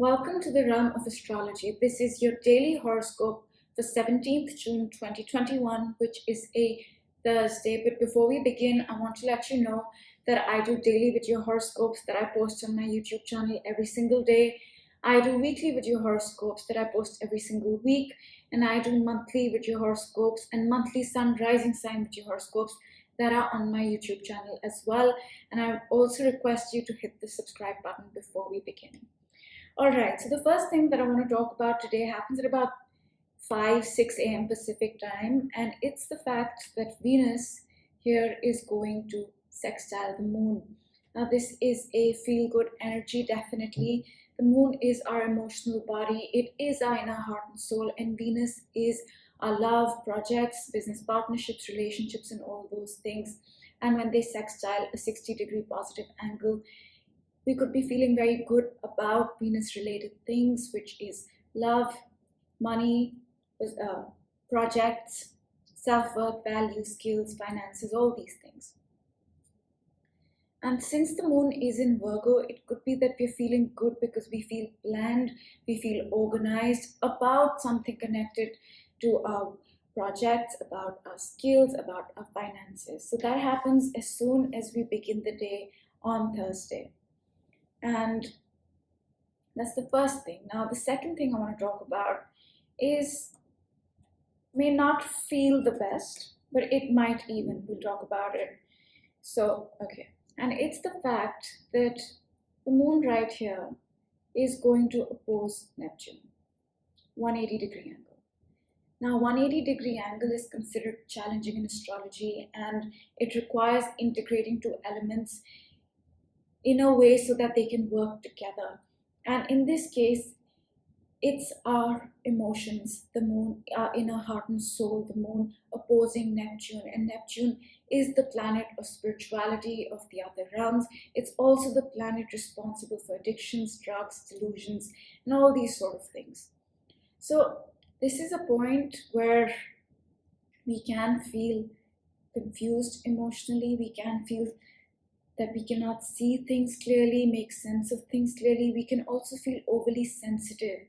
Welcome to the realm of astrology. This is your daily horoscope for 17th June 2021, which is a Thursday. But before we begin, I want to let you know that I do daily video horoscopes that I post on my YouTube channel every single day. I do weekly video horoscopes that I post every single week, and I do monthly video horoscopes and monthly sun rising sign video horoscopes that are on my YouTube channel as well. And I also request you to hit the subscribe button before we begin. All right, so the first thing that I want to talk about today happens at about 6 a.m. Pacific time, and it's the fact that Venus here is going to sextile the moon. Now, this is a feel-good energy, definitely. The moon is our emotional body, it is our inner heart and soul, and Venus is our love, projects, business partnerships, relationships, and all those things. And when they sextile a 60-degree positive angle, we could be feeling very good about Venus-related things, which is love, money, projects, self-worth, value, skills, finances, all these things. And since the moon is in Virgo, it could be that we're feeling good because we feel planned, we feel organized about something connected to our projects, about our skills, about our finances. So that happens as soon as we begin the day on Thursday. And that's the first thing. Now, the second thing I want to talk about is may not feel the best, but it might even. We'll talk about it. So, okay. And it's the fact that the moon right here is going to oppose Neptune, 180-degree angle. Now, 180-degree angle is considered challenging in astrology, and it requires integrating two elements in a way so that they can work together. And in this case, it's our emotions, the moon, our inner heart and soul, the moon opposing Neptune. And Neptune is the planet of spirituality, of the other realms. It's also the planet responsible for addictions, drugs, delusions, and all these sort of things. So this is a point where we can feel confused emotionally, we can feel that we cannot see things clearly, make sense of things clearly. We can also feel overly sensitive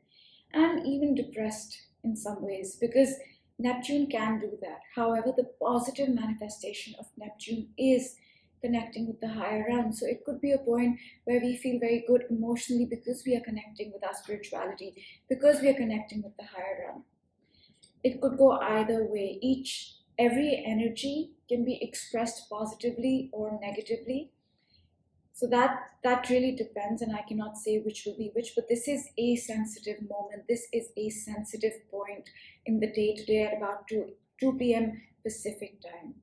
and even depressed in some ways, because Neptune can do that. However, the positive manifestation of Neptune is connecting with the higher realm. So it could be a point where we feel very good emotionally because we are connecting with our spirituality, because we are connecting with the higher realm. It could go either way. Every energy can be expressed positively or negatively. So that really depends, and I cannot say which will be which, but this is a sensitive moment. This is a sensitive point in the day today at about 2 p.m. Pacific time.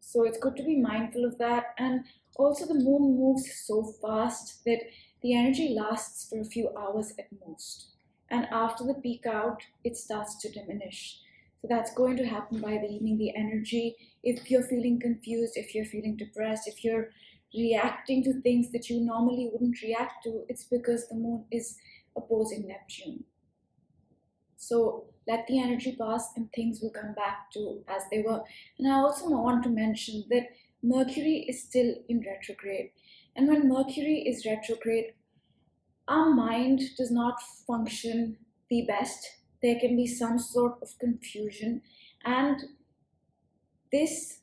So it's good to be mindful of that. And also the moon moves so fast that the energy lasts for a few hours at most. And after the peak out, it starts to diminish. So that's going to happen by the evening. The energy, if you're feeling confused, if you're feeling depressed, if you're reacting to things that you normally wouldn't react to, it's because the moon is opposing Neptune. So let the energy pass and things will come back to as they were. And I also want to mention that Mercury is still in retrograde. And when Mercury is retrograde, our mind does not function the best. There can be some sort of confusion, and this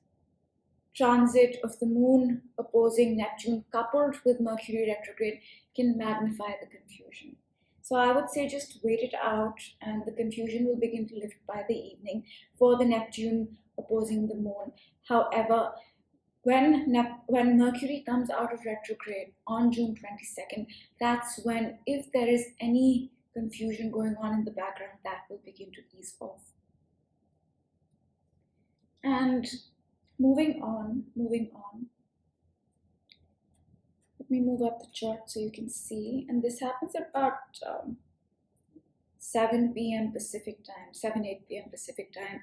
transit of the moon opposing Neptune coupled with Mercury retrograde can magnify the confusion. So I would say just wait it out, and the confusion will begin to lift by the evening for the Neptune opposing the moon. However, when Mercury comes out of retrograde on June 22nd, that's when, if there is any confusion going on in the background, that will begin to ease off. And moving on. Let me move up the chart so you can see. And this happens at about 7 p.m. Pacific time, 8 p.m. Pacific time.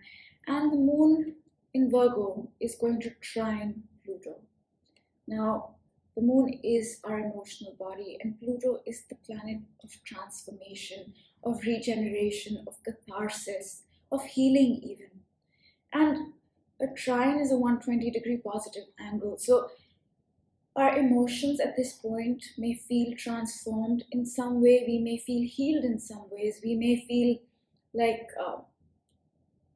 And the moon in Virgo is going to trine Pluto. Now, the moon is our emotional body, and Pluto is the planet of transformation, of regeneration, of catharsis, of healing even. And a trine is a 120-degree positive angle. So Our emotions at this point may feel transformed in some way. We may feel healed in some ways. We may feel like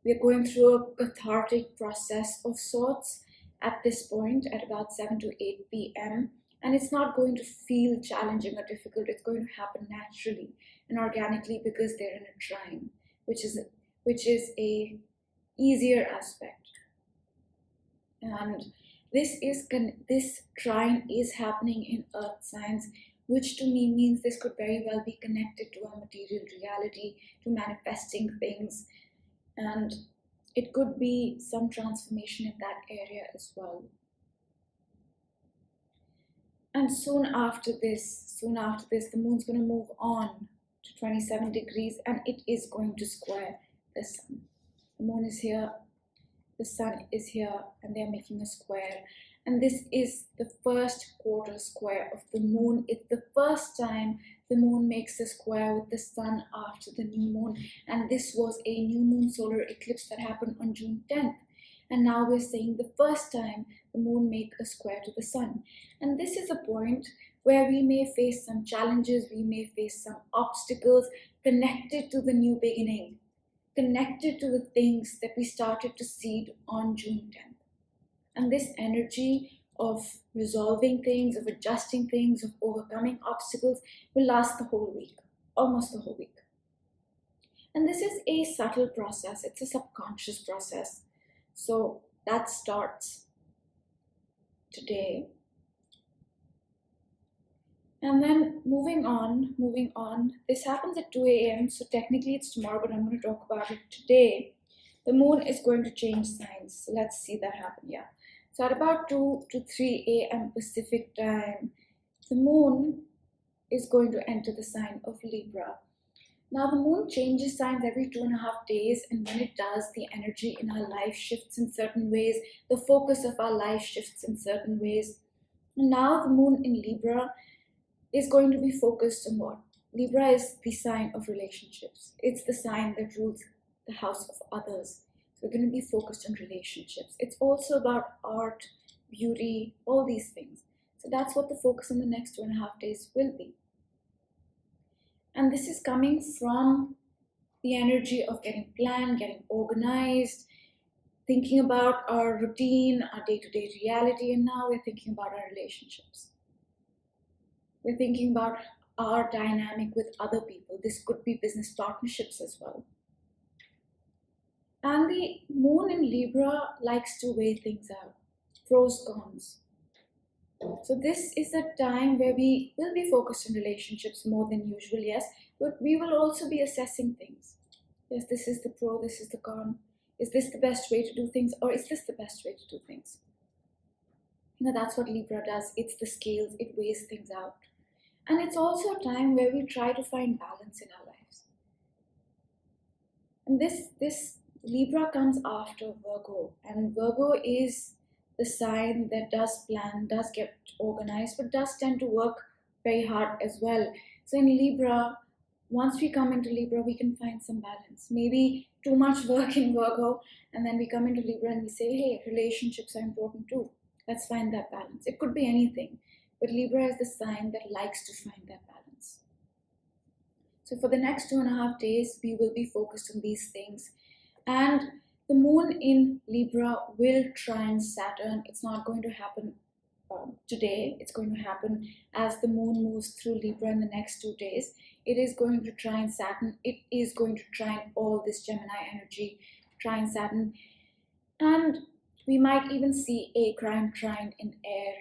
we're going through a cathartic process of sorts at this point at about 7 to 8 p.m. And it's not going to feel challenging or difficult. It's going to happen naturally and organically because they're in a trine, which is a easier aspect. And this trine is happening in earth signs, which to me means this could very well be connected to our material reality, to manifesting things, and it could be some transformation in that area as well. And soon after this, the moon's going to move on to 27 degrees and it is going to square the sun. The moon is here, the sun is here, and they're making a square. And this is the first quarter square of the moon. It's the first time the moon makes a square with the sun after the new moon. And this was a new moon solar eclipse that happened on June 10th. And now we're saying the first time the moon make a square to the sun. And this is a point where we may face some challenges, we may face some obstacles connected to the new beginning, connected to the things that we started to seed on June 10th. And this energy of resolving things, of adjusting things, of overcoming obstacles will last the whole week, almost the whole week. And this is a subtle process, it's a subconscious process. So that starts today. And then moving on, this happens at 2 a.m. So technically it's tomorrow, but I'm going to talk about it today. The moon is going to change signs. So let's see that happen, yeah. So at about 2 to 3 a.m. Pacific time, the moon is going to enter the sign of Libra. Now the moon changes signs every 2.5 days, and when it does, the energy in our life shifts in certain ways, the focus of our life shifts in certain ways. And now the moon in Libra is going to be focused on what? Libra is the sign of relationships. It's the sign that rules the house of others. So we're going to be focused on relationships. It's also about art, beauty, all these things. So that's what the focus in the next 2.5 days will be. And this is coming from the energy of getting planned, getting organized, thinking about our routine, our day-to-day reality, and now we're thinking about our relationships. We're thinking about our dynamic with other people. This could be business partnerships as well. And the moon in Libra likes to weigh things out, pros, cons. So this is a time where we will be focused on relationships more than usual, yes, but we will also be assessing things. Yes, this is the pro, this is the con. Is this the best way to do things, or is this the best way to do things? That's what Libra does. It's the scales, it weighs things out. And it's also a time where we try to find balance in our lives. And this Libra comes after Virgo, and Virgo is the sign that does plan, does get organized, but does tend to work very hard as well. So in Libra, once we come into Libra, we can find some balance. Maybe too much work in Virgo, and then we come into Libra and we say, hey, relationships are important too. Let's find that balance. It could be anything, but Libra is the sign that likes to find that balance. So for the next 2.5 days, we will be focused on these things. And the moon in Libra will trine Saturn. It's not going to happen today. It's going to happen as the moon moves through Libra in the next 2 days. It is going to trine Saturn. It is going to trine all this Gemini energy, trine Saturn. And we might even see a grand trine in air.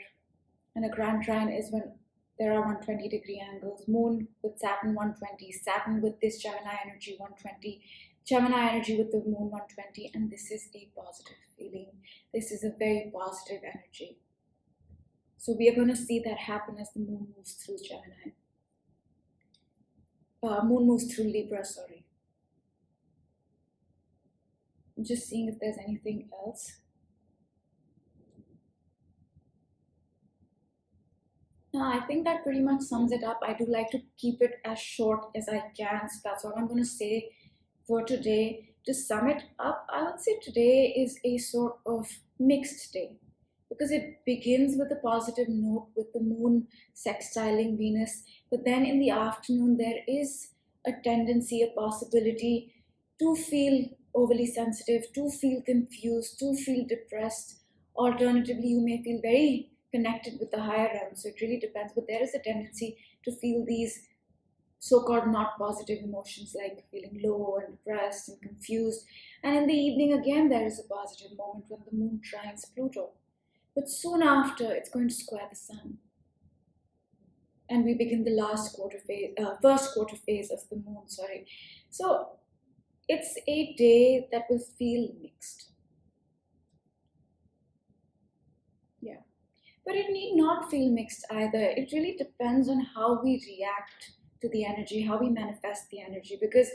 And a grand trine is when there are 120-degree angles. Moon with Saturn 120, Saturn with this Gemini energy 120, Gemini energy with the moon 120, and this is a positive feeling. This is a very positive energy. So we are going to see that happen as the moon moves through Gemini. Moon moves through Libra, sorry. I'm just seeing if there's anything else. No, I think that pretty much sums it up. I do like to keep it as short as I can, so that's all I'm going to say for today. To sum it up, I would say today is a sort of mixed day. because it begins with a positive note with the moon sextiling Venus. But then in the afternoon, there is a tendency, a possibility to feel overly sensitive, to feel confused, to feel depressed. Alternatively, you may feel very connected with the higher realm. So it really depends. But there is a tendency to feel these so-called not positive emotions like feeling low and depressed and confused. And in the evening, again, there is a positive moment when the moon trines Pluto. But soon after, it's going to square the sun. And we begin the first quarter phase of the moon, sorry. So it's a day that will feel mixed. Yeah. But it need not feel mixed either. It really depends on how we react to the energy, how we manifest the energy. Because,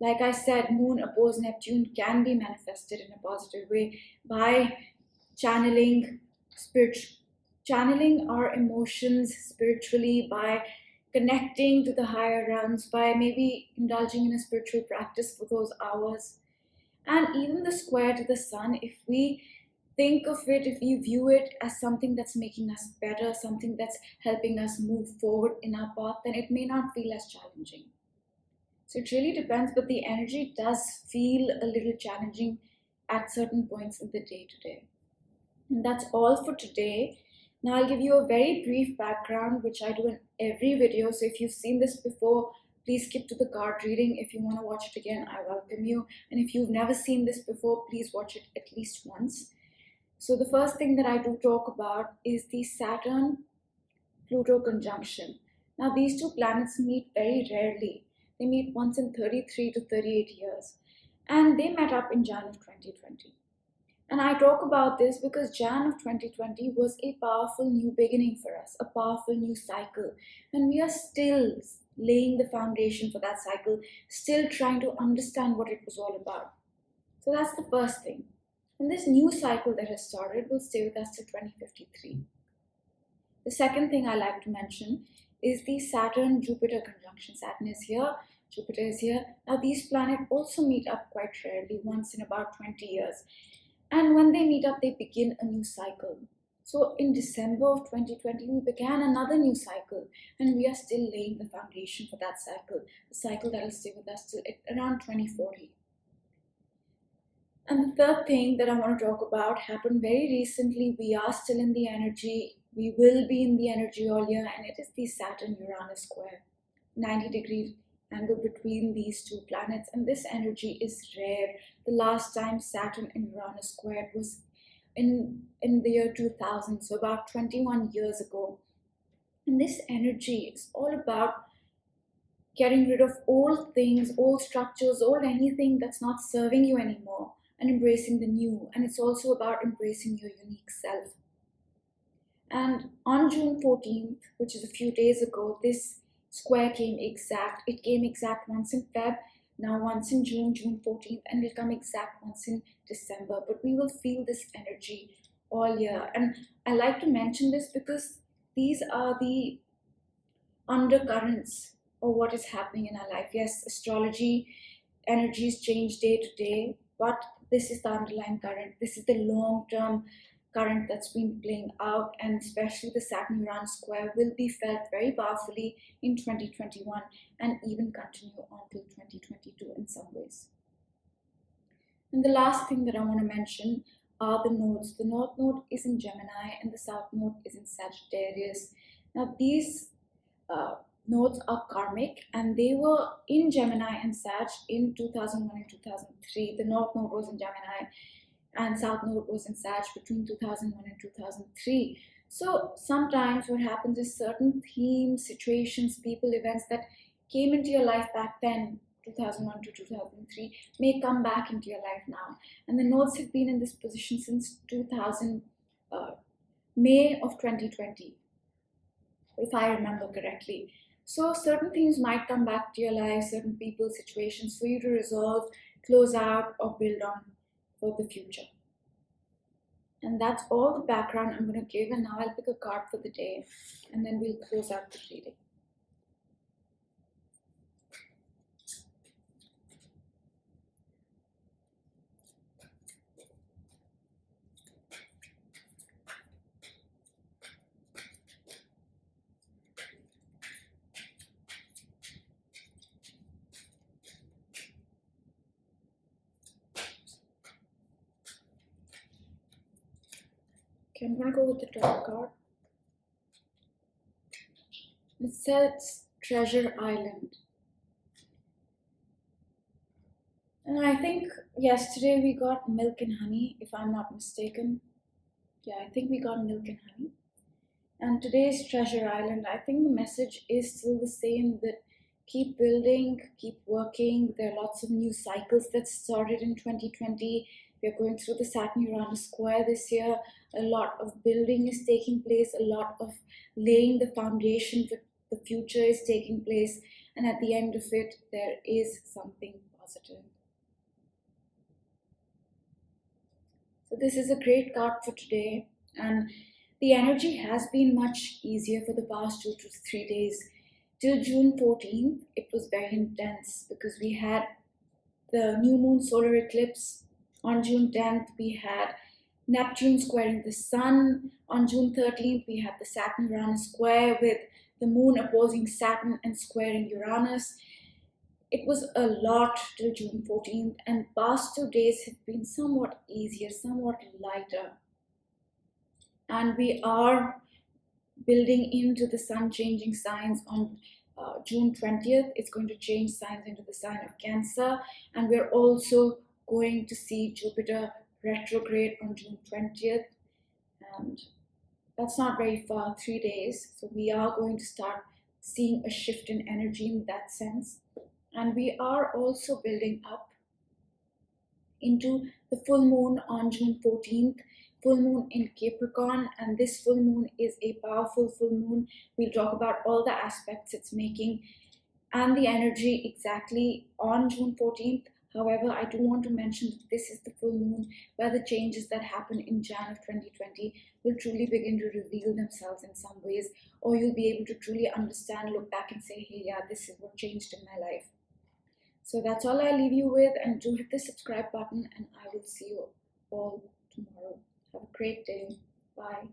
like I said, moon opposed Neptune can be manifested in a positive way by channeling channeling our emotions spiritually, by connecting to the higher realms, by maybe indulging in a spiritual practice for those hours. And even the square to the sun, if we think of it, if we view it as something that's making us better, something that's helping us move forward in our path, then it may not feel as challenging. So it really depends, but the energy does feel a little challenging at certain points in the day today. And that's all for today. Now I'll give you a very brief background, which I do in every video. So if you've seen this before, please skip to the card reading. If you want to watch it again, I welcome you. And if you've never seen this before, please watch it at least once. So the first thing that I do talk about is the Saturn-Pluto conjunction. Now these two planets meet very rarely. They meet once in 33 to 38 years. And they met up in Jan of 2020. And I talk about this because Jan of 2020 was a powerful new beginning for us, a powerful new cycle. And we are still laying the foundation for that cycle, still trying to understand what it was all about. So that's the first thing. And this new cycle that has started will stay with us till 2053. The second thing I like to mention is the Saturn-Jupiter conjunction. Saturn is here, Jupiter is here. Now these planets also meet up quite rarely, once in about 20 years. And when they meet up, they begin a new cycle. So in December of 2020, we began another new cycle, and we are still laying the foundation for that cycle, the cycle that will stay with us till around 2040. And the third thing that I want to talk about happened very recently. We are still in the energy. We will be in the energy all year, and it is the Saturn-Uranus square, 90-degree angle between these two planets, and this energy is rare. The last time Saturn and Uranus squared was in the year 2000, so about 21 years ago. And this energy is all about getting rid of old things, old structures, old anything that's not serving you anymore, and embracing the new. And it's also about embracing your unique self. And on June 14th, which is a few days ago, this square came exact. It came exact once in Feb, now once in June, June 14th, and it'll come exact once in December. But we will feel this energy all year. And I like to mention this because these are the undercurrents of what is happening in our life. Yes, astrology, energies change day to day, but this is the underlying current. This is the long-term current that's been playing out, and especially the Saturn-Uranus square will be felt very powerfully in 2021 and even continue until 2022 in some ways. And the last thing that I want to mention are the nodes. The North Node is in Gemini and the South Node is in Sagittarius. Now these nodes are karmic, and they were in Gemini and Sag in 2001 and 2003. The North Node was in Gemini and South Node was in Sag between 2001 and 2003. So sometimes what happens is certain themes, situations, people, events that came into your life back then, 2001 to 2003, may come back into your life now. And the nodes have been in this position since May of 2020, if I remember correctly. So certain things might come back to your life, certain people, situations for you to resolve, close out, or build on for the future. And that's all the background I'm going to give, and now I'll pick a card for the day, and then we'll close out the reading. Okay, I'm gonna go with the top card. It says Treasure Island. And I think yesterday we got milk and honey, if I'm not mistaken. Yeah, I think we got milk and honey. And today's Treasure Island, I think the message is still the same, that keep building, keep working. There are lots of new cycles that started in 2020. We're going through the Saturn Uranus square this year. A lot of building is taking place, a lot of laying the foundation for the future is taking place. And at the end of it, there is something positive. So this is a great card for today. And the energy has been much easier for the past 2 to 3 days. Till June 14th, it was very intense because we had the new moon solar eclipse. On June 10th, we had Neptune squaring the sun. On June 13th, we had the Saturn Uranus square with the moon opposing Saturn and squaring Uranus. It was a lot till June 14th, and past 2 days have been somewhat easier, somewhat lighter. And we are building into the sun changing signs on June 20th. It's going to change signs into the sign of Cancer, and we're also going to see Jupiter retrograde on June 20th, and that's not very far, 3 days. So we are going to start seeing a shift in energy in that sense. And we are also building up into the full moon on June 14th, full moon in Capricorn, and this full moon is a powerful full moon. We'll talk about all the aspects it's making and the energy exactly on June 14th. However, I do want to mention that this is the full moon where the changes that happen in Jan of 2020 will truly begin to reveal themselves in some ways, or you'll be able to truly understand, look back and say, hey, yeah, this is what changed in my life. So that's all I leave you with, and do hit the subscribe button, and I will see you all tomorrow. Have a great day. Bye.